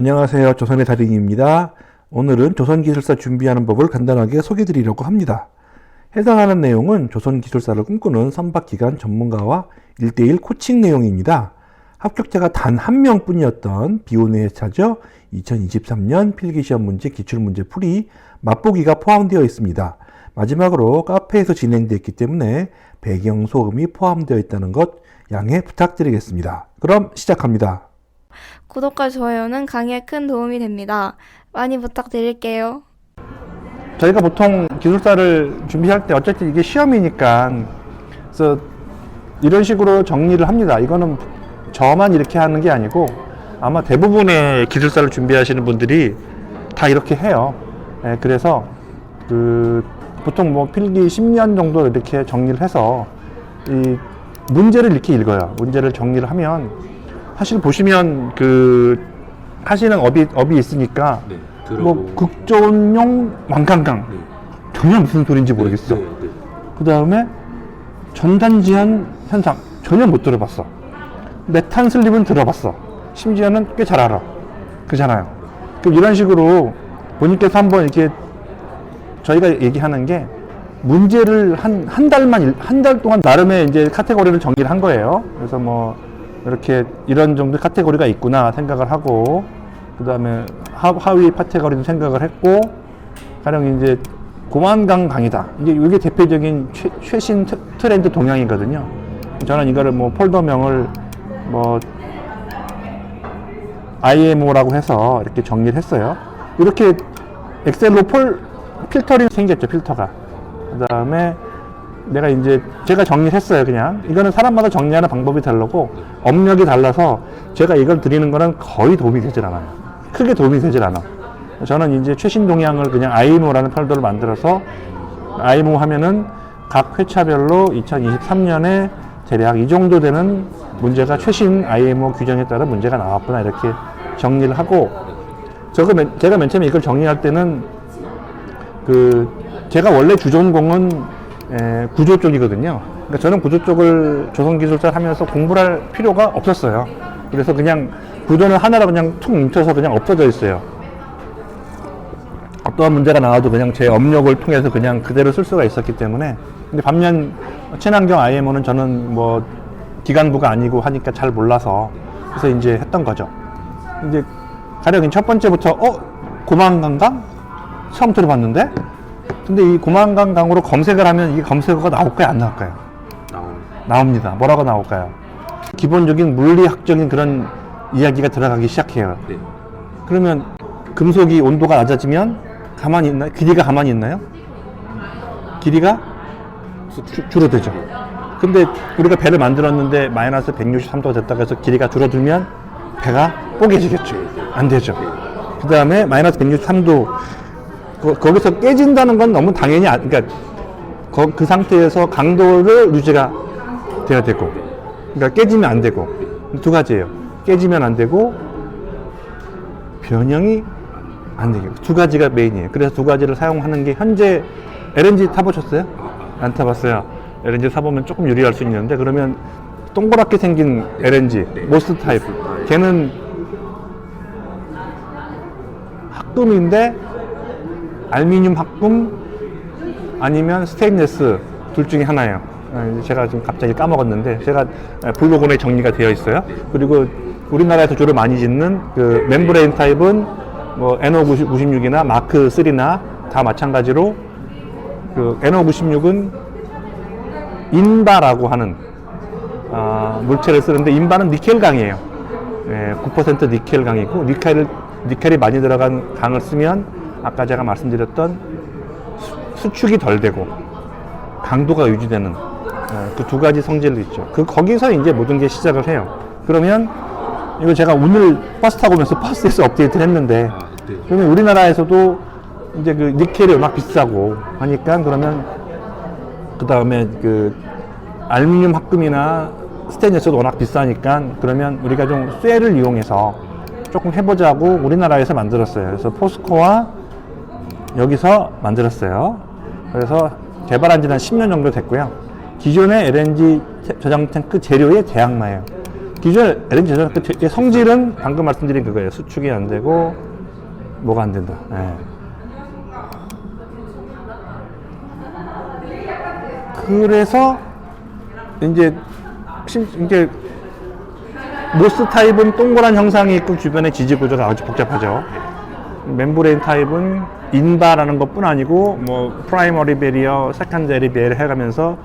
안녕하세요. 조선의 달인입니다. 오늘은 조선기술사 준비하는 법을 간단하게 소개드리려고 합니다. 해당하는 내용은 조선기술사를 꿈꾸는 선박기관 전문가와 1대1 코칭 내용입니다. 합격자가 단 한 명뿐이었던 비운의 회차죠. 2023년 필기시험 문제, 기출문제 풀이, 맛보기가 포함되어 있습니다. 마지막으로 카페에서 진행되었기 때문에 배경소음이 포함되어 있다는 것 양해 부탁드리겠습니다. 그럼 시작합니다. 구독과 좋아요는 강의에 큰 도움이 됩니다. 많이 부탁드릴게요. 저희가 보통 기술사를 준비할 때 어쨌든 이게 시험이니까 그래서 이런 식으로 정리를 합니다. 이거는 저만 이렇게 하는 게 아니고 아마 대부분의 기술사를 준비하시는 분들이 다 이렇게 해요. 그래서 보통 뭐 필기 10년 정도 이렇게 정리를 해서 이 문제를 이렇게 읽어요. 문제를 정리를 하면 사실 보시면 하시는 업이 있으니까 뭐 극존용 완강강 전혀 무슨 소리인지 모르겠어. 그 다음에 전단지연 현상 전혀 못 들어봤어. 메탄 슬립은 들어봤어. 심지어는 꽤 잘 알아. 그잖아요. 이런 식으로 본인께서 한번 이렇게 저희가 얘기하는 게 문제를 한 달 동안 나름의 이제 카테고리를 정리를 한 거예요. 그래서 뭐 이렇게 이런 정도 카테고리가 있구나 생각을 하고, 그 다음에 하위 카테고리도 생각을 했고, 가령 이제 고만강 강이다. 이게 대표적인 최신 트렌드 동향이거든요. 저는 이거를 뭐 폴더명을 뭐 IMO라고 해서 이렇게 정리를 했어요. 이렇게 엑셀로 필터링 생겼죠, 필터가. 그 다음에 제가 정리를 했어요. 그냥 이거는 사람마다 정리하는 방법이 다르고 업력이 달라서 제가 이걸 드리는 거는 거의 도움이 되질 않아요. 크게 도움이 되질 않아. 저는 이제 최신 동향을 그냥 IMO라는 폴더를 만들어서 IMO 하면은 각 회차별로 2023년에 대략 이 정도 되는 문제가 최신 IMO 규정에 따라 문제가 나왔구나 이렇게 정리를 하고, 제가 맨 처음에 이걸 정리할 때는 제가 원래 주전공은 구조 쪽이거든요. 그러니까 저는 구조 쪽을 조선기술사 하면서 공부를 할 필요가 없었어요. 그래서 그냥 구조는 하나로 그냥 툭 뭉쳐서 그냥 없어져 있어요. 어떠한 문제가 나와도 그냥 제 업력을 통해서 그냥 그대로 쓸 수가 있었기 때문에. 근데 반면 친환경 IMO는 저는 뭐 기간부가 아니고 하니까 잘 몰라서 그래서 이제 했던 거죠. 이제 가령 첫 번째부터 고만강강 처음 들어봤는데, 근데 이 고만강강으로 검색을 하면 이게 검색어가 나올까요, 안 나올까요? 나옵니다. 뭐라고 나올까요? 기본적인 물리학적인 그런 이야기가 들어가기 시작해요. 네. 그러면 금속이 온도가 낮아지면 가만히 있나요? 길이가 가만히 있나요? 길이가 줄어들죠. 근데 우리가 배를 만들었는데 마이너스 163도가 됐다고 해서 길이가 줄어들면 배가 뽀개지겠죠. 안 되죠. 그 다음에 마이너스 163도 거기서 깨진다는 건 너무 당연히 그러니까 그 상태에서 강도를 유지가 돼야 되고, 그러니까 깨지면 안 되고, 두 가지예요. 깨지면 안 되고 변형이 안 되고, 두 가지가 메인이에요. 그래서 두 가지를 사용하는 게 현재 LNG 타보셨어요? 안 타봤어요. LNG 타보면 조금 유리할 수 있는데, 그러면 동그랗게 생긴 LNG 모스 타입, 걔는 합금인데 알루미늄 합금 아니면 스테인리스 둘 중에 하나예요. 제가 지금 갑자기 까먹었는데 제가 블로그에 정리가 되어 있어요. 그리고 우리나라에서 주로 많이 짓는 멤브레인 타입은 뭐 NO96이나 마크 3나 다 마찬가지로 NO96은 인바라고 하는 물체를 쓰는데, 인바는 니켈 강이에요. 9% 니켈 강이고, 니켈이 많이 들어간 강을 쓰면 아까 제가 말씀드렸던 수축이 덜 되고 강도가 유지되는 그 두 가지 성질도 있죠. 거기서 이제 모든 게 시작을 해요. 그러면 이거 제가 오늘 버스 타고 오면서 버스에서 업데이트를 했는데, 그러면 우리나라에서도 이제 니켈이 워낙 비싸고 하니까, 그러면 그 다음에 알루미늄 합금이나 스테인리스도 워낙 비싸니까, 그러면 우리가 좀 쇠를 이용해서 조금 해보자고 우리나라에서 만들었어요. 그래서 포스코와 여기서 만들었어요. 그래서 개발한 지는 한 10년 정도 됐고요. 기존의 LNG 저장 탱크 재료의 대항마예요. 기존 LNG 제조사의 성질은 방금 말씀드린 그거예요. 수축이 안 되고 뭐가 안 된다. 예. 그래서 이제 모스 타입은 동그란 형상이 있고 주변에 지지 구조가 아주 복잡하죠. 멤브레인 타입은 인바라는 것뿐 아니고 뭐 프라이머리 베리어, 세컨더리 베리어 해가면서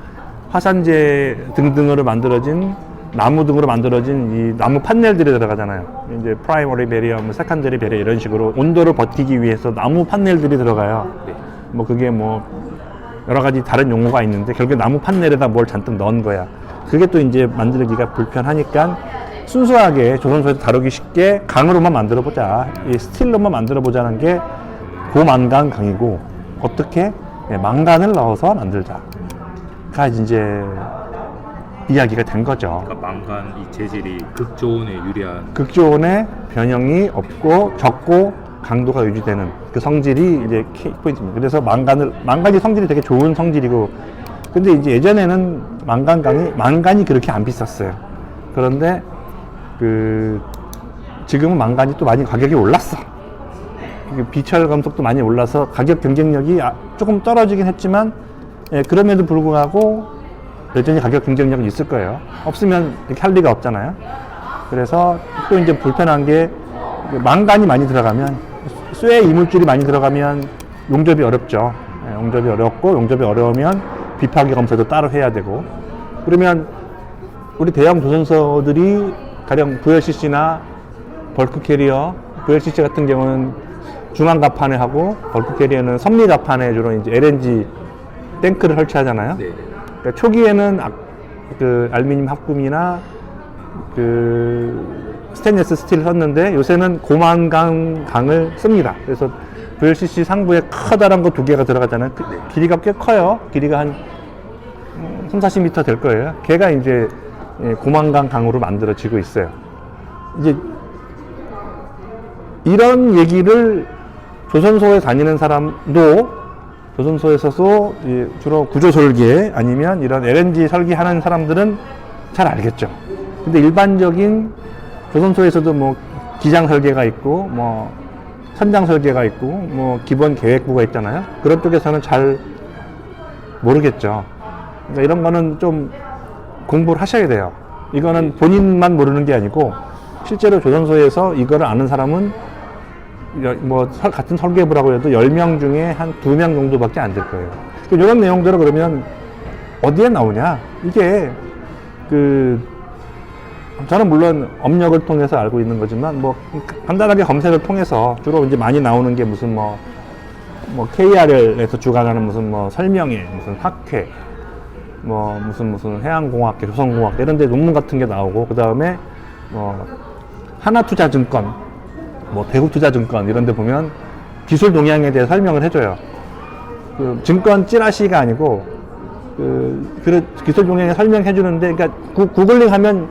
화산재 등등으로 만들어진 나무 등으로 만들어진 이 나무 판넬들이 들어가잖아요. 이제 프라이머리 베리어, 뭐 세컨더리 베리어 이런 식으로 온도를 버티기 위해서 나무 판넬들이 들어가요. 뭐 그게 뭐 여러 가지 다른 용어가 있는데 결국에 나무 판넬에다 뭘 잔뜩 넣은 거야. 그게 또 이제 만들기가 불편하니까 순수하게 조선소에서 다루기 쉽게 강으로만 만들어 보자. 이 스틸로만 만들어 보자는 게 고만간 강이고 어떻게 망간을 넣어서 만들자가 이제 이야기가 된 거죠. 그러니까 망간 이 재질이 극저온에 유리한. 극저온에 변형이 없고 적고 강도가 유지되는 그 성질이 이제 포인트입니다. 그래서 망간이 성질이 되게 좋은 성질이고, 근데 이제 예전에는 망간이 그렇게 안 비쌌어요. 그런데 지금은 망간이 또 많이 가격이 올랐어. 비철 금속도 많이 올라서 가격 경쟁력이 조금 떨어지긴 했지만, 그럼에도 불구하고 여전히 가격 경쟁력은 있을 거예요. 없으면 이렇게 할 리가 없잖아요. 그래서 또 이제 불편한 게 망간이 많이 들어가면, 쇠 이물질이 많이 들어가면 용접이 어렵죠. 용접이 어렵고, 용접이 어려우면 비파기 검사도 따로 해야 되고, 그러면 우리 대형 조선소들이 가령 VLCC나 벌크 캐리어, VLCC 같은 경우는 중앙 갑판에 하고, 벌크 캐리어는 선미 갑판에 주로 이제 LNG 탱크를 설치하잖아요. 네. 그러니까 초기에는 그 알루미늄 합금이나 그 스테인리스 스틸을 썼는데 요새는 고만강 강을 씁니다. 그래서 VLCC 상부에 커다란 거 두 개가 들어가잖아요. 길이가 꽤 커요. 길이가 한 3, 40m 될 거예요. 걔가 이제 고만강 강으로 만들어지고 있어요. 이제 이런 얘기를 조선소에 다니는 사람도, 조선소에서도 주로 구조 설계 아니면 이런 LNG 설계하는 사람들은 잘 알겠죠. 근데 일반적인 조선소에서도 뭐 기장 설계가 있고, 뭐 선장 설계가 있고, 뭐 기본 계획부가 있잖아요. 그런 쪽에서는 잘 모르겠죠. 그러니까 이런 거는 좀 공부를 하셔야 돼요. 이거는 본인만 모르는 게 아니고 실제로 조선소에서 이거를 아는 사람은 뭐 같은 설계부라고 해도 10명 중에 한 2명 정도밖에 안 될 거예요. 이런 내용들을 그러면 어디에 나오냐? 이게 저는 물론 업력을 통해서 알고 있는 거지만 뭐 간단하게 검색을 통해서 주로 이제 많이 나오는 게 무슨 뭐 KRL에서 주관하는 무슨 뭐 설명회, 무슨 학회, 뭐 무슨 해양공학회, 조선공학회 이런 데 논문 같은 게 나오고, 그 다음에 뭐 하나투자증권, 뭐 대국투자증권 이런 데 보면 기술 동향에 대해 설명을 해줘요. 그 증권 찌라시가 아니고 기술 동향에 설명해 주는데, 그러니까 구글링 하면,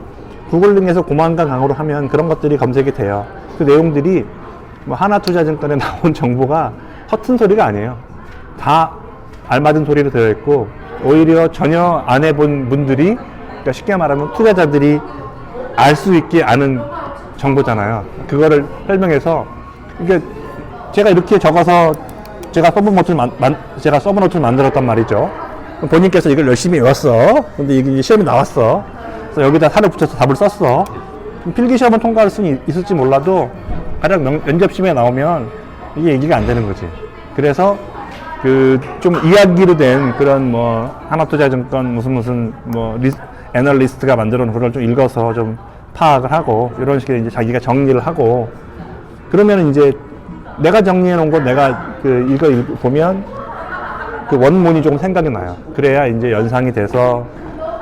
구글링에서 고만간 강으로 하면 그런 것들이 검색이 돼요. 그 내용들이 뭐 하나투자증권에 나온 정보가 허튼 소리가 아니에요. 다 알맞은 소리로 되어 있고, 오히려 전혀 안 해본 분들이, 그러니까 쉽게 말하면 투자자들이 알 수 있게 아는 정보잖아요. 그거를 설명해서, 이게 제가 이렇게 적어서 제가 서브노트를 만들었단 말이죠. 본인께서 이걸 열심히 외웠어. 근데 이게 시험이 나왔어. 그래서 여기다 살을 붙여서 답을 썼어. 필기 시험은 통과할 수는 있을지 몰라도 가령 면접시험에 나오면 이게 얘기가 안 되는 거지. 그래서 좀 이야기로 된 그런 뭐 하나투자증권 무슨 뭐 애널리스트가 만들어 놓은 그걸 좀 읽어서 좀 파악을 하고, 이런 식으로 이제 자기가 정리를 하고, 그러면 이제 내가 정리해 놓은 거 내가 이거 보면 그 원문이 조금 생각이 나요. 그래야 이제 연상이 돼서,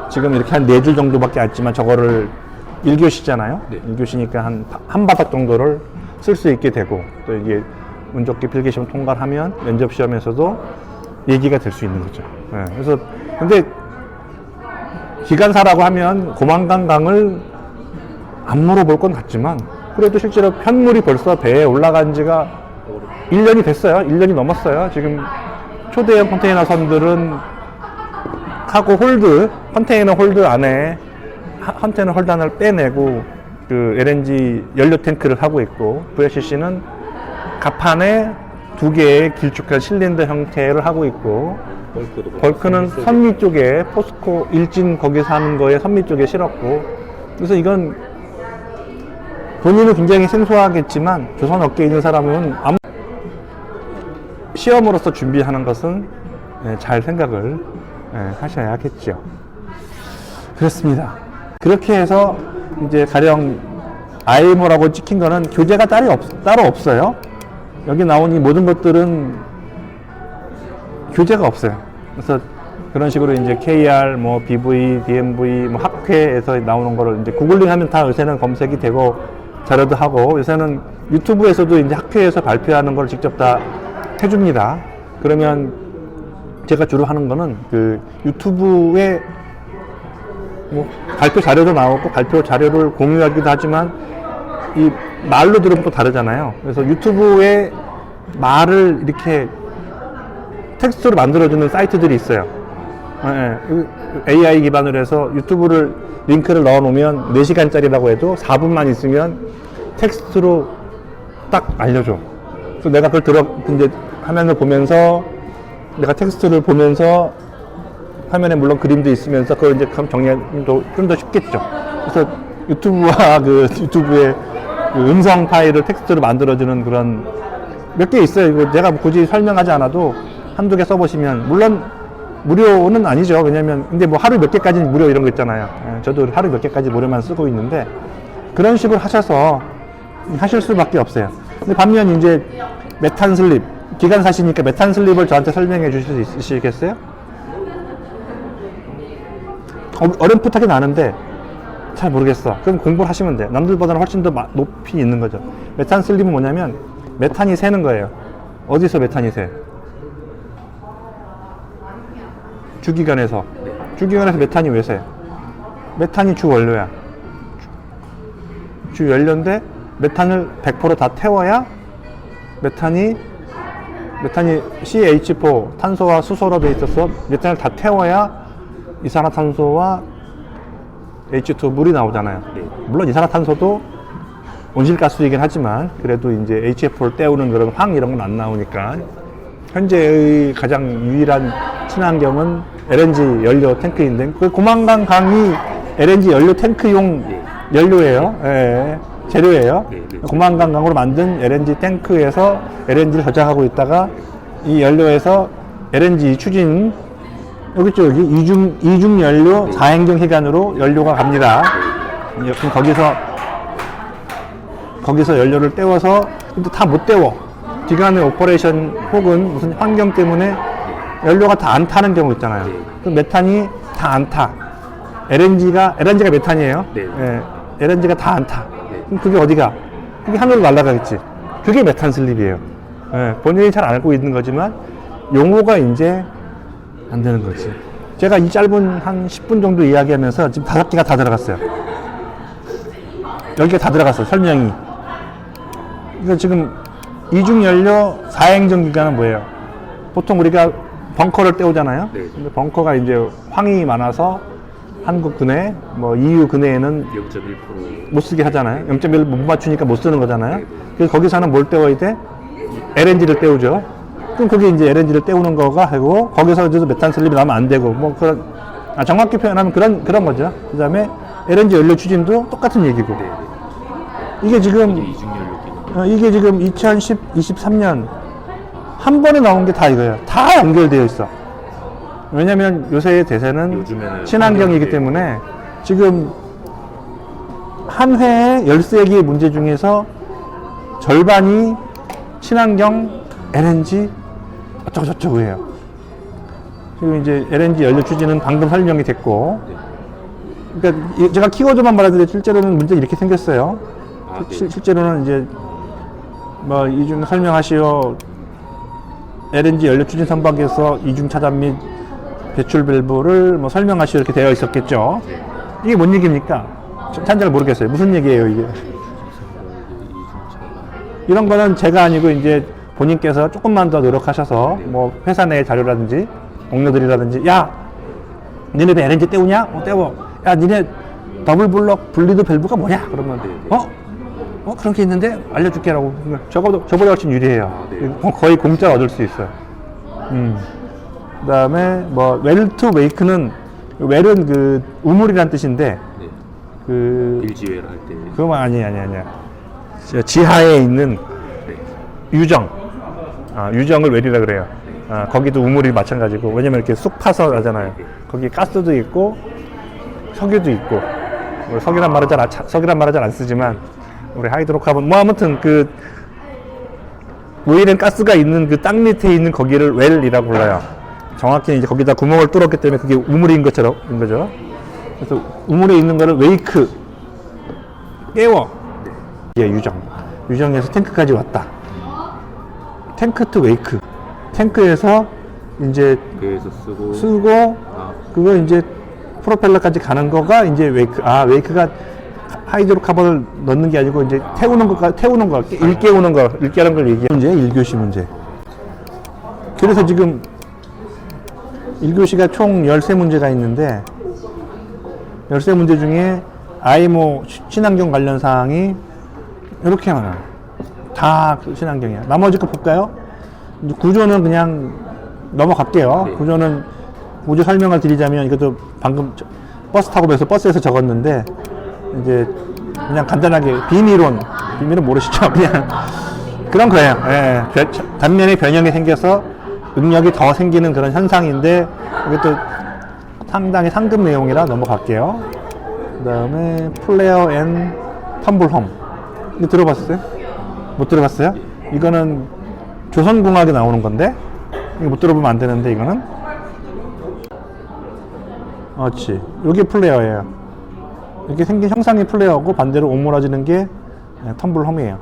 지금 이렇게 한 4줄 정도밖에 안 했지만 저거를 1교시잖아요. 네. 1교시니까 한 바닥 정도를 쓸 수 있게 되고, 또 이게 운 좋게 필기시험 통과를 하면 면접시험에서도 얘기가 될 수 있는 거죠. 네. 그래서 근데 기관사라고 하면 고만간 강을 안 물어볼 건 같지만, 그래도 실제로 편물이 벌써 배에 올라간 지가 1년이 됐어요. 1년이 넘었어요. 지금 초대형 컨테이너 선들은 카고 홀드, 컨테이너 홀드 안에 컨테이너 홀단을 빼내고 그 LNG 연료 탱크를 하고 있고, VLCC는 갑판에 두 개의 길쭉한 실린더 형태를 하고 있고, 벌크는 선미 쪽에 포스코 일진 거기서 하는 거에 선미 쪽에 실었고, 그래서 이건 본인은 굉장히 생소하겠지만 조선 업계에 있는 사람은 아무 시험으로서 준비하는 것은 잘 생각을 하셔야겠죠. 그렇습니다. 그렇게 해서 이제 가령 IMO라고 찍힌 거는 교재가 따로 없어요. 여기 나온 이 모든 것들은 교재가 없어요. 그래서 그런 식으로 이제 KR, 뭐 BV, DMV, 뭐 학회에서 나오는 거를 이제 구글링 하면 다 요새는 검색이 되고 자료도 하고, 요새는 유튜브에서도 이제 학회에서 발표하는 걸 직접 다 해줍니다. 그러면 제가 주로 하는 거는 그 유튜브에 뭐 발표 자료도 나오고 발표 자료를 공유하기도 하지만 이 말로 들으면 또 다르잖아요. 그래서 유튜브에 말을 이렇게 텍스트로 만들어주는 사이트들이 있어요. AI 기반으로 해서 유튜브를 링크를 넣어 놓으면 4시간짜리라고 해도 4분만 있으면 텍스트로 딱 알려줘. 그래서 내가 그걸 이제 화면을 보면서, 내가 텍스트를 보면서 화면에 물론 그림도 있으면서 그걸 이제 정리하기도 좀 더 쉽겠죠. 그래서 유튜브와 그 유튜브의 그 음성 파일을 텍스트로 만들어주는 그런 몇 개 있어요. 이거 제가 굳이 설명하지 않아도 한두 개 써보시면, 물론 무료는 아니죠. 왜냐면 근데 뭐 하루 몇 개까지는 무료 이런 거 있잖아요. 저도 하루 몇 개까지 무료만 쓰고 있는데 그런 식으로 하셔서 하실 수밖에 없어요. 근데 반면 이제 메탄 슬립, 기관사시니까 메탄 슬립을 저한테 설명해 주실 수 있으시겠어요? 어렴풋하게 나는데 잘 모르겠어. 그럼 공부를 하시면 돼요. 남들보다는 훨씬 더 높이 있는 거죠. 메탄 슬립은 뭐냐면 메탄이 새는 거예요. 어디서 메탄이 새? 주기관에서. 주기관에서 메탄이 왜 새? 메탄이 주 원료야. 주 연료인데 메탄을 100% 다 태워야 메탄이 CH4 탄소와 수소로 돼 있어서 메탄을 다 태워야 이산화탄소와 H2 물이 나오잖아요. 물론 이산화탄소도 온실가스이긴 하지만 그래도 이제 HF를 때우는 그런 황 이런 건 안 나오니까 현재의 가장 유일한 친환경은 LNG 연료 탱크인데, 그 고만강 강이 LNG 연료 탱크용 연료예요. 재료예요. 고만강 강으로 만든 LNG 탱크에서 LNG를 저장하고 있다가 이 연료에서 LNG 추진 여기 이중 연료 4행정 해관으로 연료가 갑니다. 그럼 거기서 연료를 떼워서, 근데 다 못 떼워. 기관의 오퍼레이션 혹은 무슨 환경 때문에 연료가 다 안 타는 경우 있잖아요. 그럼 메탄이 다 안 타. LNG가 메탄이에요. LNG가 다 안 타. 그럼 그게 어디가? 그게 하늘로 날아가겠지. 그게 메탄 슬립이에요. 본인이 잘 알고 있는 거지만 용어가 이제 안 되는 거지. 제가 이 짧은 한 10분 정도 이야기하면서 지금 5개가 다 들어갔어요. 여기가 다 들어갔어요. 설명이. 이거 지금 이중연료 4행정 기관은 뭐예요? 보통 우리가 벙커를 때우잖아요. 근데 벙커가 이제 황이 많아서 한국 근해, 뭐 EU 근해에는 0.1% 못 쓰게 하잖아요. 0.1을 못 맞추니까 못 쓰는 거잖아요. 그래서 거기서는 뭘 때워야 돼? LNG를 때우죠. 그럼 그게 이제 LNG를 때우는 거가 하고, 거기서 이제 메탄 슬립이 나오면 안 되고, 뭐 그런, 정확히 표현하면 그런 거죠. 그 다음에 LNG 연료 추진도 똑같은 얘기고. 이게 지금, 이게 지금 2023년 한 번에 나온 게 다 이거예요. 다 연결되어 있어. 왜냐면 요새의 대세는 친환경이기 때문에 지금 한 해에 13개의 문제 중에서 절반이 친환경 LNG 어쩌고저쩌고예요. 지금 이제 LNG 연료 추진은 방금 설명이 됐고, 그러니까 제가 키워드만 말하는데 실제로는 문제 이렇게 생겼어요. 실제로는 이제 뭐 이중 설명하시오. LNG 연료 추진 선박에서 이중 차단 및 배출 밸브를 뭐 설명하시오 이렇게 되어 있었겠죠. 이게 뭔 얘기입니까? 잘 모르겠어요. 무슨 얘기예요 이게? 이런 거는 제가 아니고 이제 본인께서 조금만 더 노력하셔서 뭐 회사 내 자료라든지 동료들이라든지, 야 니네 왜 LNG 때우냐? 때워. 야 니네 더블 블럭 블리드 밸브가 뭐냐? 그러면 네. 그런 게 있는데 알려줄게라고. 저보다 훨씬 유리해요. 아, 네. 거의 공짜로 얻을 수 있어요. 그다음에 뭐 웰 투 웨이크는, 웰은 그 우물이란 뜻인데 네. 그 일지회를 할 때. 그거만 아니야. 지하에 있는 네. 유정, 유정을 웰이라 그래요. 거기도 우물이 마찬가지고, 왜냐면 이렇게 쑥 파서 하잖아요. 거기 가스도 있고 석유도 있고. 석유란 말은 잘 안 쓰지만 우리 하이드로카본 뭐 아무튼 그 오일은 가스가 있는 그 땅 밑에 있는 거기를 웰이라고 불러요. 정확히 이제 거기다 구멍을 뚫었기 때문에 그게 우물인 거죠. 그래서 우물에 있는 거를 웨이크, 깨워. 이게 유정에서 탱크까지 왔다. 탱크 투 웨이크. 탱크에서 이제 그래서 쓰고 그거 이제 프로펠러까지 가는 거가 이제 웨이크. 웨이크가 하이드로카본을 넣는 게 아니고 이제 태우는 거, 일깨우는 걸 얘기하는 문제, 1교시 문제. 그래서 지금 1교시가 총 13문제가 있는데 13문제 중에 IMO 친환경 관련 사항이 이렇게 많아요. 다 친환경이야. 나머지 거 볼까요? 이제 구조는 그냥 넘어갈게요. 네. 구조 설명을 드리자면, 이것도 방금 버스 타고 배서 버스에서 적었는데, 이제 그냥 간단하게 비밀은 모르시죠? 그냥 그런 거예요. 예, 단면에 변형이 생겨서 응력이 더 생기는 그런 현상인데, 이것도 상당히 상급 내용이라 넘어갈게요. 그 다음에 플레어 앤 텀블홈. 이거 들어봤어요? 못 들어봤어요? 이거는 조선공학에 나오는 건데, 이거 못 들어보면 안 되는데, 이거는. 그렇지. 이게 플레어예요. 이렇게 생긴 형상이 플레어고, 반대로 오므라지는 게 텀블홈이에요.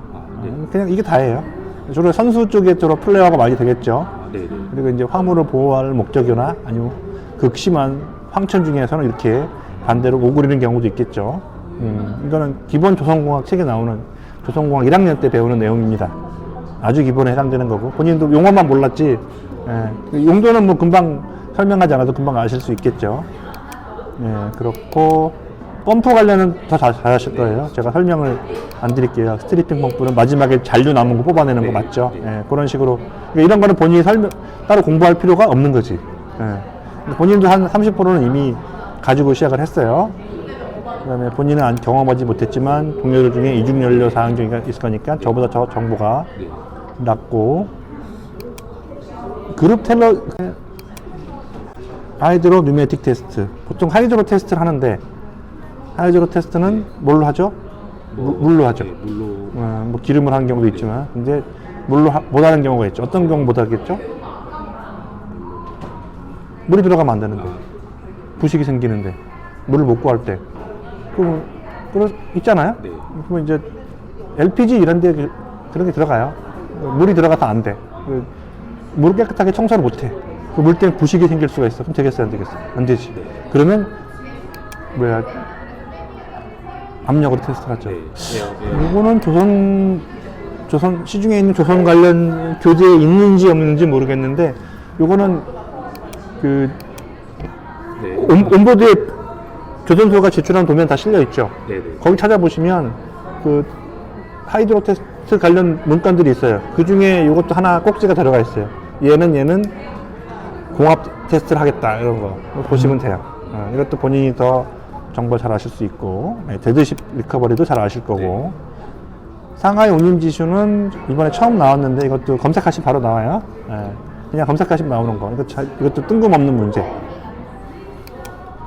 그냥 이게 다예요. 주로 선수 쪽에 주로 플레어가 많이 되겠죠. 네. 그리고 이제 화물을 보호할 목적이나 아니면 극심한 황천 중에서는 이렇게 반대로 오그리는 경우도 있겠죠. 이거는 기본 조선공학 책에 나오는, 조선공학 1학년 때 배우는 내용입니다. 아주 기본에 해당되는 거고, 본인도 용어만 몰랐지, 용도는 뭐 금방 설명하지 않아도 금방 아실 수 있겠죠. 그렇고, 펌프 관련은 더 잘 하실 거예요. 제가 설명을 안 드릴게요. 스트리핑 펌프는 마지막에 잔류 남은 거 뽑아내는 거 맞죠? 그런 식으로. 그러니까 이런 거는 본인이 따로 공부할 필요가 없는 거지. 본인도 한 30%는 이미 가지고 시작을 했어요. 그 다음에 본인은 경험하지 못했지만 동료들 중에 이중연료 사항이 있을 거니까 저보다 저 정보가 낮고. 그룹 하이드로 뉴매틱 테스트. 보통 하이드로 테스트를 하는데, 하이드로 테스트는 뭘로 하죠? 물로 하죠. 네, 물로. 뭐 기름을 하는 경우도 있지만, 근데 물로 못 하는 경우가 있죠. 어떤 경우 못 하겠죠? 물이 들어가면 안 되는데, 부식이 생기는데, 물을 못 구할 때. 그럼 있잖아요? 네. 그러면 이제 LPG 이런 데 그런 게 들어가요. 물이 들어가서 안 돼. 물을 깨끗하게 청소를 못 해. 그 물 때문에 부식이 생길 수가 있어. 그럼 되겠어요? 안 되겠어요? 안 되지. 그러면 압력으로 테스트를 하죠. 이거는 조선 시중에 있는 조선 관련 교재에 있는지 없는지 모르겠는데, 요거는 그 온보드에 조선소가 제출한 도면 다 실려 있죠. 거기 찾아보시면 그 하이드로 테스트 관련 문건들이 있어요. 그 중에 이것도 하나 꼭지가 들어가 있어요. 얘는 공합 테스트를 하겠다, 이런 거 보시면 돼요. 이것도 본인이 더 정보 잘 아실 수 있고, 데드십 리커버리도 잘 아실 거고. 상하이 운임지수는 이번에 처음 나왔는데, 이것도 검색하시면 바로 나와요. 그냥 검색하시면 나오는 거. 이것도 뜬금없는 문제.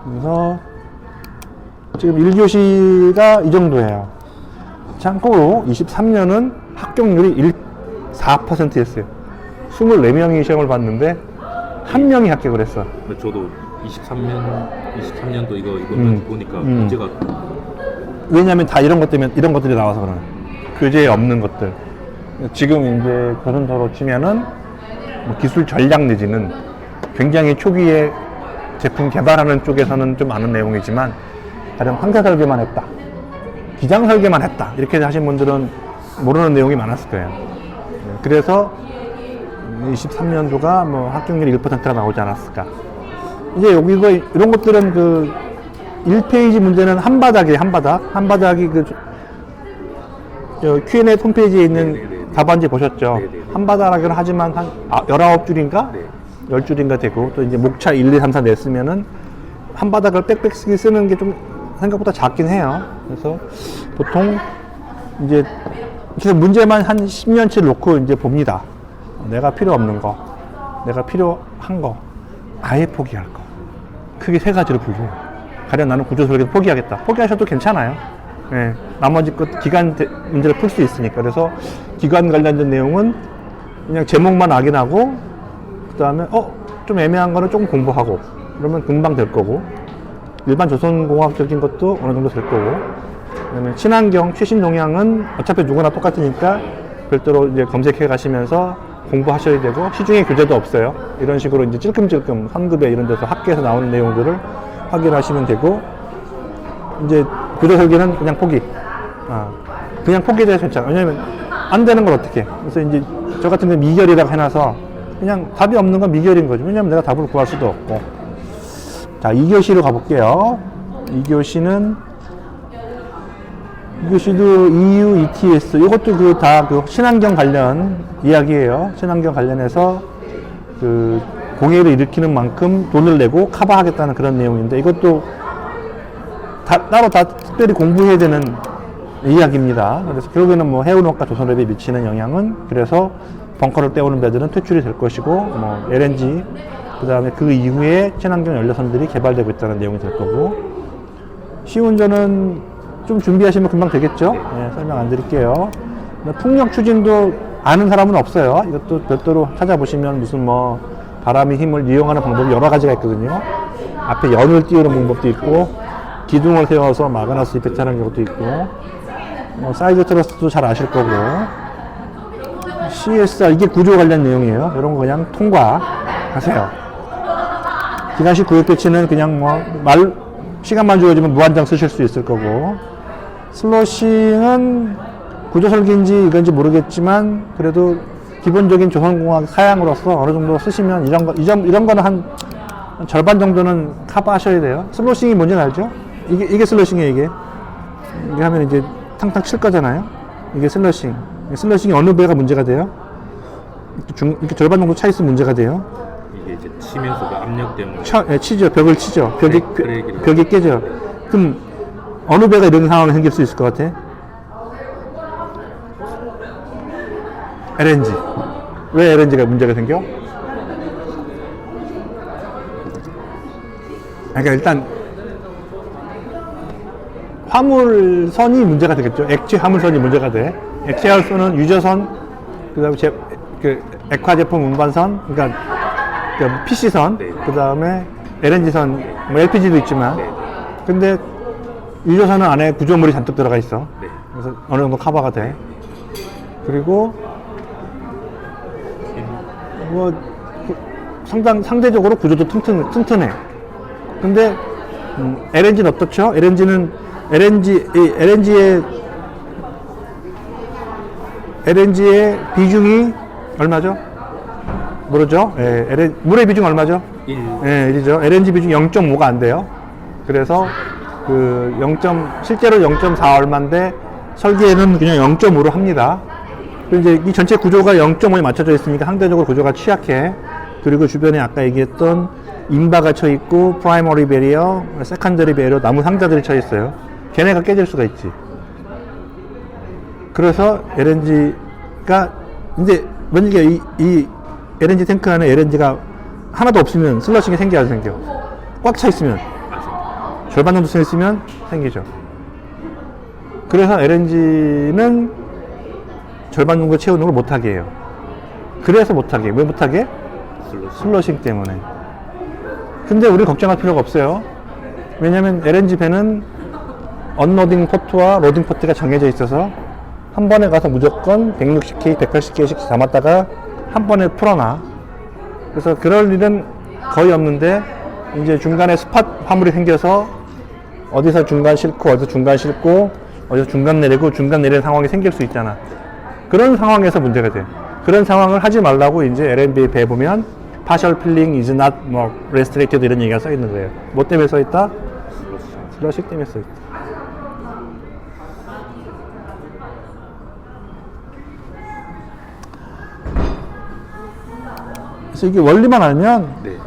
그래서 지금 1교시가 이 정도예요. 참고로 23년은 합격률이 4%였어요. 24명이 시험을 봤는데 1명이 합격을 했어. 저도 23년도 이거 보니까 문제가. 왜냐면 다 이런 것들이 나와서 그러네. 교재에 없는 것들. 지금 이제 조선소로 치면은 뭐 기술 전략 내지는 굉장히 초기에 제품 개발하는 쪽에서는 좀 아는 내용이지만, 가령 황사 설계만 했다, 기장 설계만 했다, 이렇게 하신 분들은 모르는 내용이 많았을 거예요. 그래서 23년도가 뭐 합격률이 1%가 나오지 않았을까. 이제 이런 것들은 그 1페이지 문제는 한바닥이에요, 한바닥. 한바닥이 저 Q&A 홈페이지에 있는 네네네. 답안지 보셨죠? 네네네. 한바닥이라고는 하지만 한 19줄인가? 네. 10줄인가 되고, 또 이제 목차 1, 2, 3, 4 냈으면은 한바닥을 빽빽 쓰는 게 좀 생각보다 작긴 해요. 그래서 보통 이제 그래서 문제만 한 10년치를 놓고 이제 봅니다. 내가 필요 없는 거, 내가 필요한 거, 아예 포기할 거. 크게 세 가지로 분류해요. 가령 나는 구조 설계도 포기하겠다. 포기하셔도 괜찮아요. 예, 나머지 것 기간 문제를 풀 수 있으니까. 그래서 기간 관련된 내용은 그냥 제목만 확인하고, 그 다음에 좀 애매한 거는 조금 공부하고, 그러면 금방 될 거고, 일반 조선공학적인 것도 어느 정도 될 거고, 그다음에 친환경 최신 동향은 어차피 누구나 똑같으니까 별도로 이제 검색해 가시면서 공부하셔야 되고, 시중에 교재도 없어요. 이런 식으로 이제 찔끔찔끔 선급에 이런 데서 학교에서 나오는 내용들을 확인하시면 되고, 이제 구조 설계는 그냥 포기. 그냥 포기해도 괜찮아. 왜냐면 안 되는 걸 어떻게 해. 그래서 이제 저 같은 경우 미결이라고 해놔서 그냥 답이 없는 건 미결인 거죠. 왜냐면 내가 답을 구할 수도 없고. 자, 2교시로 가볼게요. 2교시는 이것이도 EU ETS, 이것도 다 친환경 관련 이야기예요. 친환경 관련해서 공해를 일으키는 만큼 돈을 내고 커버하겠다는 그런 내용인데, 이것도 따로 특별히 공부해야 되는 이야기입니다. 그래서 결국에는 뭐 해운업과 조선업에 미치는 영향은, 그래서 벙커를 떼오는 배들은 퇴출이 될 것이고, 뭐 LNG, 그 다음에 그 이후에 친환경 연료선들이 개발되고 있다는 내용이 될 거고, 시운전은 좀 준비하시면 금방 되겠죠? 네, 설명 안 드릴게요. 풍력 추진도 아는 사람은 없어요. 이것도 별도로 찾아보시면 무슨 뭐 바람의 힘을 이용하는 방법이 여러 가지가 있거든요. 앞에 연을 띄우는 방법도 있고, 기둥을 세워서 마그너스 이펙트 하는 경우도 있고, 사이드 트러스트도 잘 아실 거고, CSR, 이게 구조 관련 내용이에요. 이런 거 그냥 통과하세요. 기관식 구역 배치는 그냥 시간만 주어지면 무한정 쓰실 수 있을 거고, 슬러싱은 구조 설계인지 이건지 모르겠지만, 그래도 기본적인 조선공학 사양으로서 어느 정도 쓰시면 이런 거는 한 절반 정도는 커버하셔야 돼요. 슬러싱이 뭔지는 알죠? 이게 슬러싱이에요, 이게. 이게 하면 이제 탕탕 칠 거잖아요. 이게 슬러싱. 슬러싱이 어느 배가 문제가 돼요? 이렇게 절반 정도 차 있으면 문제가 돼요. 이게 이제 치면서 그 압력 때문에 치죠. 벽을 치죠. 브레이크를. 벽이 깨져. 그럼 어느 배가 이런 상황이 생길 수 있을 것 같아? LNG. 왜 LNG가 문제가 생겨? 그러니까 일단 화물선이 문제가 되겠죠. 액체 화물선이 문제가 돼. 액체 화물선은 유저선, 그다음에 액화 제품 운반선, 그러니까 PC선, 네. 그다음에 LNG선, 뭐 LPG도 있지만, 네. 근데 유저선은 안에 구조물이 잔뜩 들어가 있어. 네. 그래서 어느 정도 커버가 돼. 그리고 뭐 상대적으로 구조도 튼튼해. 근데 LNG는 어떻죠? LNG의 비중이 얼마죠? 모르죠? 예, 물의 비중 얼마죠? 1. 예, 1이죠. LNG 비중 0.5가 안 돼요. 그래서 실제로 0.4 얼마인데 설계에는 그냥 0.5로 합니다. 그리고 이제 이 전체 구조가 0.5에 맞춰져 있으니까 상대적으로 구조가 취약해. 그리고 주변에 아까 얘기했던 인바가 쳐 있고, 프라이머리 베리어, 세컨더리 베리어, 나무 상자들이 쳐 있어요. 걔네가 깨질 수가 있지. 그래서 LNG가 이제 만약에 이 LNG 탱크 안에 LNG가 하나도 없으면 슬러싱이 생겨 안 생겨? 꽉 차 있으면, 절반 정도 차 있으면 생기죠. 그래서 LNG는 절반 정도 채우는 걸 못하게 해요. 그래서 못하게. 왜 못하게? 슬러싱 때문에. 근데 우리 걱정할 필요가 없어요. 왜냐면 LNG 배는 언로딩 포트와 로딩 포트가 정해져 있어서 한 번에 가서 무조건 160K, 180K씩 담았다가 한 번에 풀어놔. 그래서 그럴 일은 거의 없는데, 이제 중간에 스팟 화물이 생겨서 어디서 중간 싣고, 어디서 중간 싣고, 어디서 중간 내리고, 중간 내리는 상황이 생길 수 있잖아. 그런 상황에서 문제가 돼. 그런 상황을 하지 말라고 이제 LNB 배 보면 partial filling is not restricted 이런 얘기가 써 있는 거예요. 뭐 때문에 써 있다? 슬러시 때문에 써 있다. 그래서 이게 원리만 알면 네.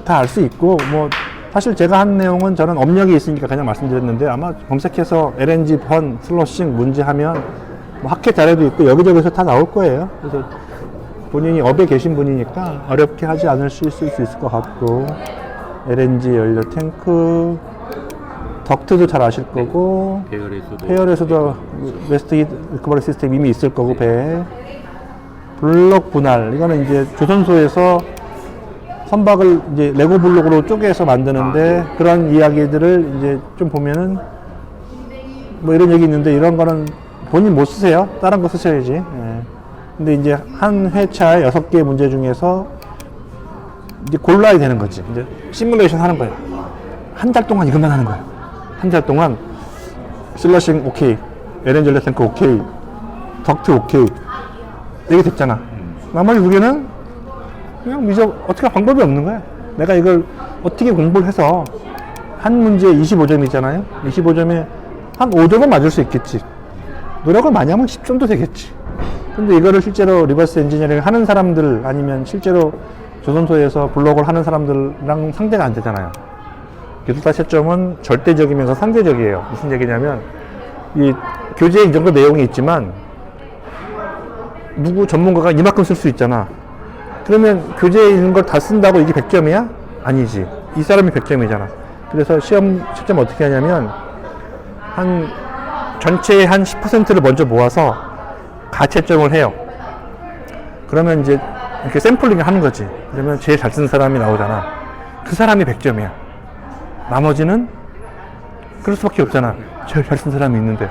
다 알 수 있고, 뭐 사실 제가 한 내용은 저는 업력이 있으니까 그냥 말씀드렸는데, 아마 검색해서 LNG 번 슬러싱 문제 하면 뭐 학회 자료도 있고 여기저기서 다 나올 거예요. 그래서 본인이 업에 계신 분이니까 어렵게 하지 않으실 수 있을 것 같고, LNG 연료 탱크, 덕트도 잘 아실 거고, 배열에서도 페어에서도 웨스트 히트 리커버리 시스템 이미 있을 거고, 배 블록 분할, 이거는 이제 조선소에서 선박을 이제 레고 블록으로 쪼개서 만드는데, 그런 이야기들을 이제 좀 보면은 뭐 이런 얘기 있는데, 이런 거는 본인 못 쓰세요. 다른 거 쓰셔야지. 예. 근데 이제 한 회차에 6개 문제 중에서 이제 골라야 되는 거지. 이제 시뮬레이션 하는 거예요. 한 달 동안 이것만 하는 거예요. 한 달 동안 슬러싱 오케이, LNG 연료 탱크 오케이, 덕트 오케이, 이게 됐잖아. 나머지 2개는 그냥 미저 어떻게 할 방법이 없는 거야. 내가 이걸 어떻게 공부를 해서 한 문제에 25점이잖아요. 25점에 한 5점은 맞을 수 있겠지. 노력을 많이 하면 10점도 되겠지. 근데 이거를 실제로 리버스 엔지니어링 하는 사람들, 아니면 실제로 조선소에서 블록을 하는 사람들랑 상대가 안 되잖아요. 기술사 채점은 절대적이면서 상대적이에요. 무슨 얘기냐면, 이 교재에 이 정도 내용이 있지만 누구 전문가가 이만큼 쓸 수 있잖아. 그러면 교재에 있는 걸 다 쓴다고 이게 100점이야? 아니지. 이 사람이 100점이잖아. 그래서 시험 채점 어떻게 하냐면, 전체의 한 10%를 먼저 모아서 가채점을 해요. 그러면 이제 이렇게 샘플링을 하는 거지. 그러면 제일 잘 쓰는 사람이 나오잖아. 그 사람이 100점이야. 나머지는 그럴 수밖에 없잖아. 제일 잘 쓴 사람이 있는데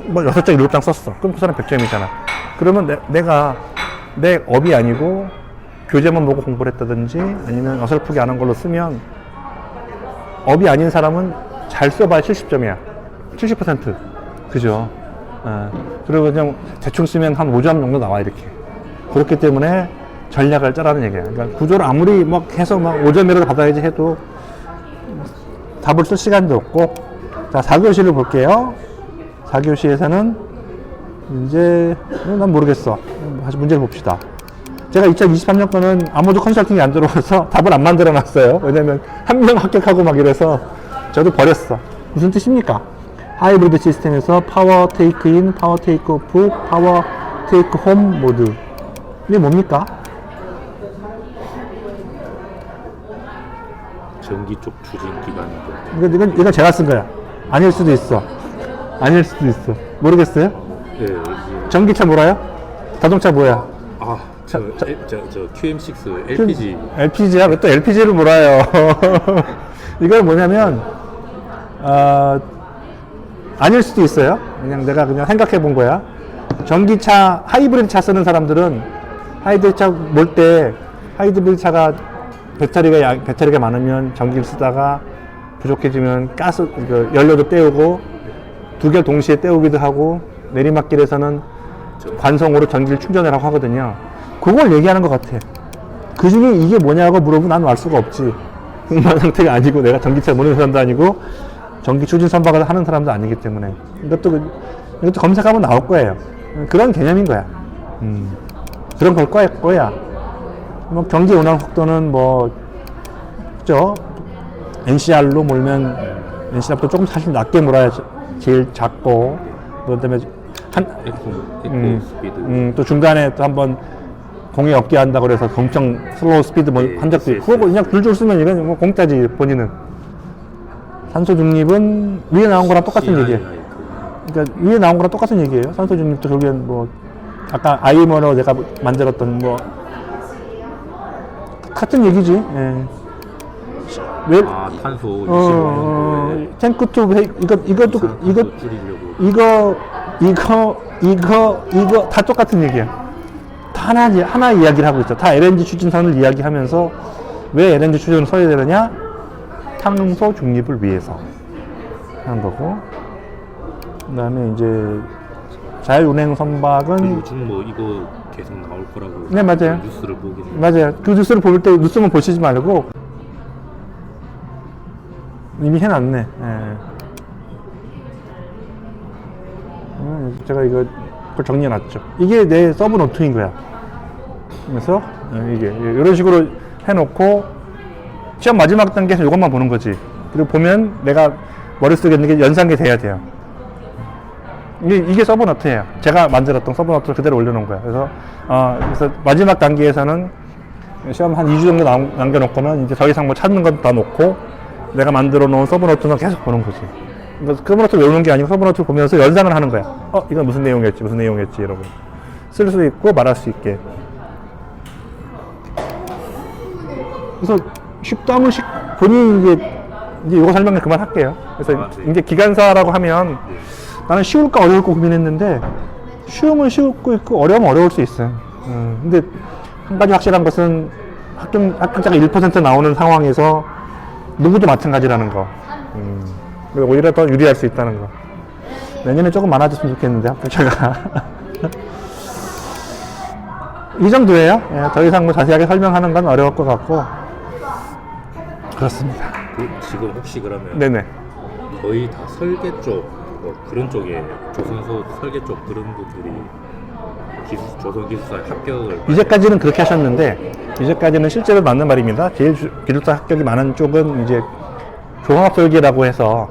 뭐 6장 7장 썼어. 그럼 그 사람 100점이잖아. 그러면 내가 내 업이 아니고 교재만 보고 공부를 했다든지, 아니면 어설프게 안 한 걸로 쓰면, 업이 아닌 사람은 잘 써봐야 70점이야. 70%. 그죠? 그리고 그냥 대충 쓰면 한 5점 정도 나와, 이렇게. 그렇기 때문에 전략을 짜라는 얘기야. 그러니까 구조를 아무리 막 해서 막 5점이라도 받아야지 해도 답을 쓸 시간도 없고. 자, 4교시를 볼게요. 4교시에서는 이제, 난 모르겠어. 다시 문제를 봅시다. 제가 2023년 거는 아무도 컨설팅이 안 들어와서 답을 안 만들어 놨어요. 왜냐면 한 명 합격하고 막 이래서 저도 버렸어. 무슨 뜻입니까? 하이브리드 시스템에서 파워 테이크 인, 파워 테이크 오프, 파워 테이크 홈 모드. 이게 뭡니까? 전기 쪽 추진 기관이고. 이건 제가 쓴 거야. 아닐 수도 있어. 아닐 수도 있어. 모르겠어요? 네, 이게 전기차 몰아요? 자동차 뭐야? 저 QM6 LPG. LPG야? 왜 또 LPG를 몰아요? 이건 뭐냐면, 아닐 수도 있어요. 그냥 내가 그냥 생각해 본 거야. 전기차, 하이브리드 차 쓰는 사람들은 하이브리드 차 몰 때, 하이브리드 차가 배터리가 많으면 전기를 쓰다가 부족해지면 연료도 때우고, 2개 동시에 때우기도 하고, 내리막길에서는 관성으로 전기를 충전하라고 하거든요. 그걸 얘기하는 것 같아. 그 중에 이게 뭐냐고 물어보면 난 알 수가 없지. 흥만 상태가 아니고, 내가 전기차 모르는 사람도 아니고, 전기 추진 선박을 하는 사람도 아니기 때문에. 이것도 검색하면 나올 거예요. 그런 개념인 거야. 그런 걸 거야. 뭐 경기 운항 속도는 뭐, 그죠? NCR로 몰면, NCR보다 조금 사실 낮게 몰아야 제일 작고, 그 다음에 에코 스피드. 또 중간에 또 한번 공이 없게 한다고 그래서 엄청 슬로우 스피드 한 적도 있고, 그거 그냥 줄줄 쓰면 이건 뭐 공짜지, 본인은. 산소 중립은 위에 나온 거랑 똑같은 얘기예요. 그러니까 위에 나온 거랑 똑같은 얘기예요. 산소 중립도 결국엔 뭐, 아까 아이머로 내가 만들었던 뭐, 같은 얘기지. 예. 왜? 탄소 25년. 탱크 투 이것도 줄이려고. 이거 다 똑같은 얘기야. 다 하나 이야기를 하고 있어. 다 LNG 추진선을 이야기하면서 왜 LNG 추진을 써야 되느냐? 탄소 중립을 위해서 하는 거고. 그 다음에 이제 자율운행 선박은 요즘 뭐 이거 계속 나올 거라고. 네, 맞아요. 뉴스를 보긴. 맞아요. 그 뉴스를 볼 때 뉴스만 보시지 말고 이미 해놨네. 예. 제가 그걸 정리해놨죠. 이게 내 서브 노트인 거야. 그래서 이게 이런 식으로 해놓고 시험 마지막 단계에서 이것만 보는 거지. 그리고 보면 내가 머릿속에 있는 게 연상이 돼야 돼요. 이게 서브 노트예요. 제가 만들었던 서브 노트를 그대로 올려놓은 거야. 그래서 마지막 단계에서는 시험 한 2주 정도 남겨놓고는 이제 더 이상 뭐 찾는 건 다 놓고 내가 만들어 놓은 서브 노트는 계속 보는 거지. 그러니까 서브 노트를 외우는 게 아니고 서브 노트를 보면서 연상을 하는 거야. 이건 무슨 내용이었지 이러고 쓸 수 있고 말할 수 있게. 그래서 쉽다면 본인이 이제 이거 설명을 그만할게요. 그래서 이제 기간사라고 하면 나는 쉬울까 어려울까 고민했는데 쉬우면 쉬울 거 있고 어려우면 어려울 수 있어요. 근데 한 가지 확실한 것은 합격자가 1% 나오는 상황에서 누구도 마찬가지라는 거. 그리고 오히려 더 유리할 수 있다는 거. 내년에 조금 많아졌으면 좋겠는데 합격자가. 이 정도예요. 예, 더 이상 뭐 자세하게 설명하는 건 어려울 것 같고 그렇습니다. 지금 혹시 그러면 네네. 거의 다 설계 쪽 그런 쪽에 조선소 설계 쪽 그런 분들이 조선 기술사 합격을 이제까지는 그렇게 하셨는데 이제까지는 실제로 맞는 말입니다. 제일 기술사 합격이 많은 쪽은 이제 종합설계라고 해서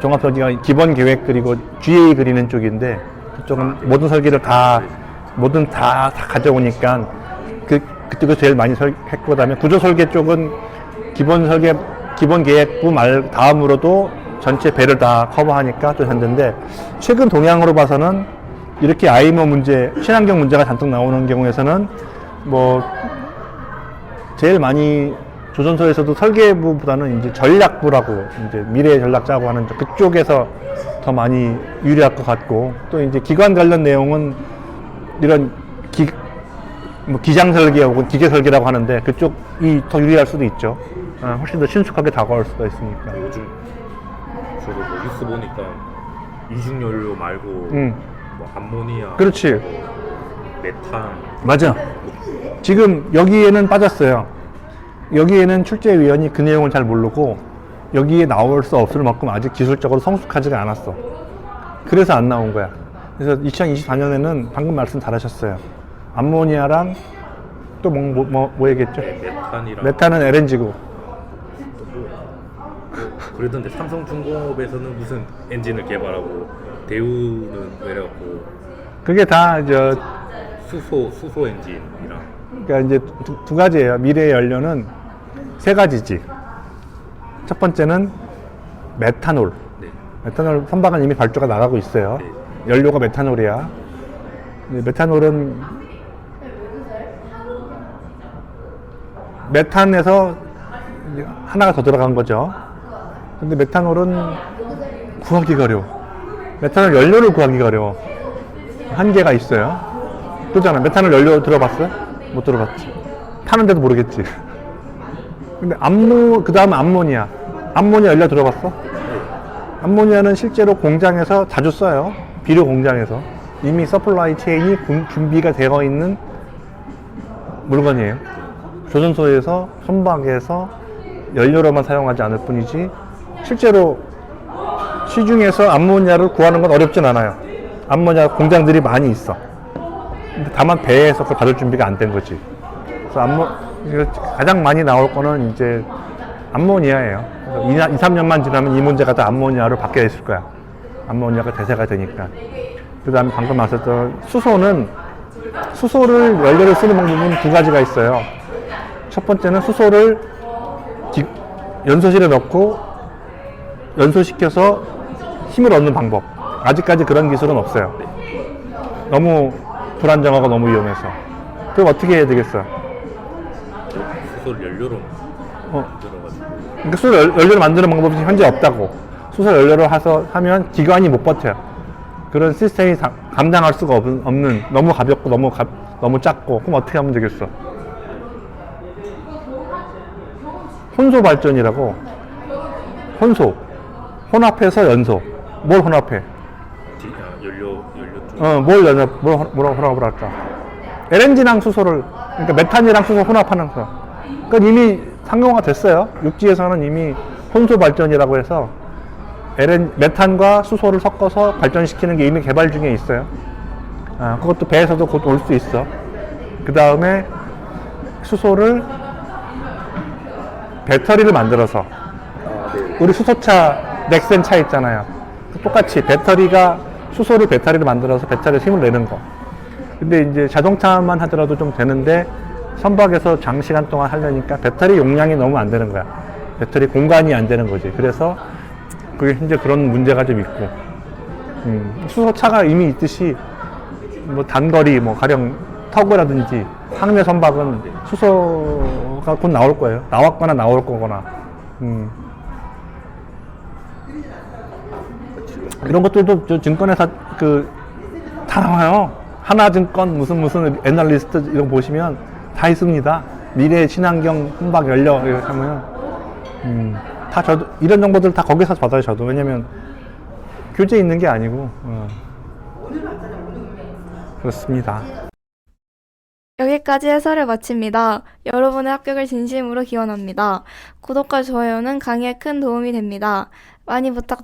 종합설계가 기본 계획 그리고 GA 그리는 쪽인데 그쪽은 모든 설계를 다 가져오니까 그쪽에서 제일 많이 했고 그다음에 구조 설계 쪽은 기본 설계 기본 계획부 다음으로도 전체 배를 다 커버하니까 또 현재인데 최근 동향으로 봐서는 이렇게 IMO 문제, 친환경 문제가 잔뜩 나오는 경우에서는 뭐 제일 많이 조선소에서도 설계부보다는 이제 전략부라고 이제 미래 전략 짜고 하는 그쪽에서 더 많이 유리할 것 같고 또 이제 기관 관련 내용은 이런 기장 설계 혹은 기계 설계라고 하는데 그쪽이 더 유리할 수도 있죠. 훨씬 더 신속하게 다가올 수가 있으니까. 요즘 저도 뭐 뉴스 보니까 이중연료 말고 뭐 암모니아, 그렇지. 메탄 맞아. 지금 여기에는 빠졌어요. 여기에는 출제위원이 그 내용을 잘 모르고 여기에 나올 수 없을 만큼 아직 기술적으로 성숙하지가 않았어. 그래서 안 나온 거야. 그래서 2024년에는 방금 말씀 잘하셨어요. 암모니아랑 또 뭐 얘기했죠? 네, 메탄이랑 메탄은 LNG고. 그러던데 삼성중공업에서는 무슨 엔진을 개발하고 대우는 왜래갖고 그게 다 수소 엔진이랑 그러니까 이제 두 가지예요. 미래의 연료는 세 가지지. 첫 번째는 메탄올. 네. 메탄올 선박은 이미 발주가 나가고 있어요. 네. 연료가 메탄올이야. 메탄올은 메탄에서 하나가 더 들어간 거죠. 근데 메탄올은 구하기가 어려워. 메탄올 연료를 구하기가 어려워. 한계가 있어요. 그렇잖아. 메탄올 연료 들어봤어요? 못 들어봤지. 타는데도 모르겠지. 근데 그 다음에 암모니아. 암모니아 연료 들어봤어? 암모니아는 실제로 공장에서 자주 써요. 비료 공장에서. 이미 서플라이 체인이 준비가 되어 있는 물건이에요. 조선소에서 선박에서 연료로만 사용하지 않을 뿐이지 실제로 시중에서 암모니아를 구하는 건 어렵진 않아요. 암모니아 공장들이 많이 있어. 근데 다만 배에서 그걸 받을 준비가 안 된 거지. 그래서 가장 많이 나올 거는 이제 암모니아예요. 2, 3년만 지나면 이 문제가 다 암모니아로 바뀌어 있을 거야. 암모니아가 대세가 되니까. 그 다음에 방금 말했던 수소를 연료를 쓰는 방법은 두 가지가 있어요. 첫 번째는 수소를 연소실에 넣고 연소시켜서 힘을 얻는 방법. 아직까지 그런 기술은 없어요. 너무 불안정하고 너무 위험해서. 그럼 어떻게 해야 되겠어? 수소를 연료로 만들어가지고 그러니까 수소 연료를 만드는 방법이 현재 없다고. 수소 연료를 하면 기관이 못 버텨요. 그런 시스템이 감당할 수가 없는 너무 가볍고 너무 작고 그럼 어떻게 하면 되겠어? 혼소 발전이라고. 혼합해서 연소. 뭘 혼합해? 연료 쪽 뭘 혼합을 할까? LNG랑 수소를, 그러니까 메탄이랑 수소 혼합하는 거. 그러니까 이미 상용화 됐어요. 육지에서는 이미 혼수 발전이라고 해서 메탄과 수소를 섞어서 발전시키는 게 이미 개발 중에 있어요. 그것도 배에서도 곧 올 수 있어. 그 다음에 수소를 배터리를 만들어서 우리 수소차 넥센 차 있잖아요. 똑같이 수소를 배터리를 만들어서 배터리에 힘을 내는 거. 근데 이제 자동차만 하더라도 좀 되는데 선박에서 장시간 동안 하려니까 배터리 용량이 너무 안 되는 거야. 배터리 공간이 안 되는 거지. 그래서 그게 현재 그런 문제가 좀 있고, 수소차가 이미 있듯이 뭐 단거리 뭐 가령 터그라든지 항내 선박은 수소가 곧 나올 거예요. 나왔거나 나올 거거나. 이런 것들도 저 증권회사 다 나와요. 하나증권 무슨 애널리스트 이런 거 보시면 다 있습니다. 미래 친환경 선박 연료 이렇게 하면 다 저도 이런 정보들 다 거기서 받아요. 저도 왜냐면 교재 있는 게 아니고 그렇습니다. 여기까지 해설을 마칩니다. 여러분의 합격을 진심으로 기원합니다. 구독과 좋아요는 강의에 큰 도움이 됩니다. 많이 부탁드립니다.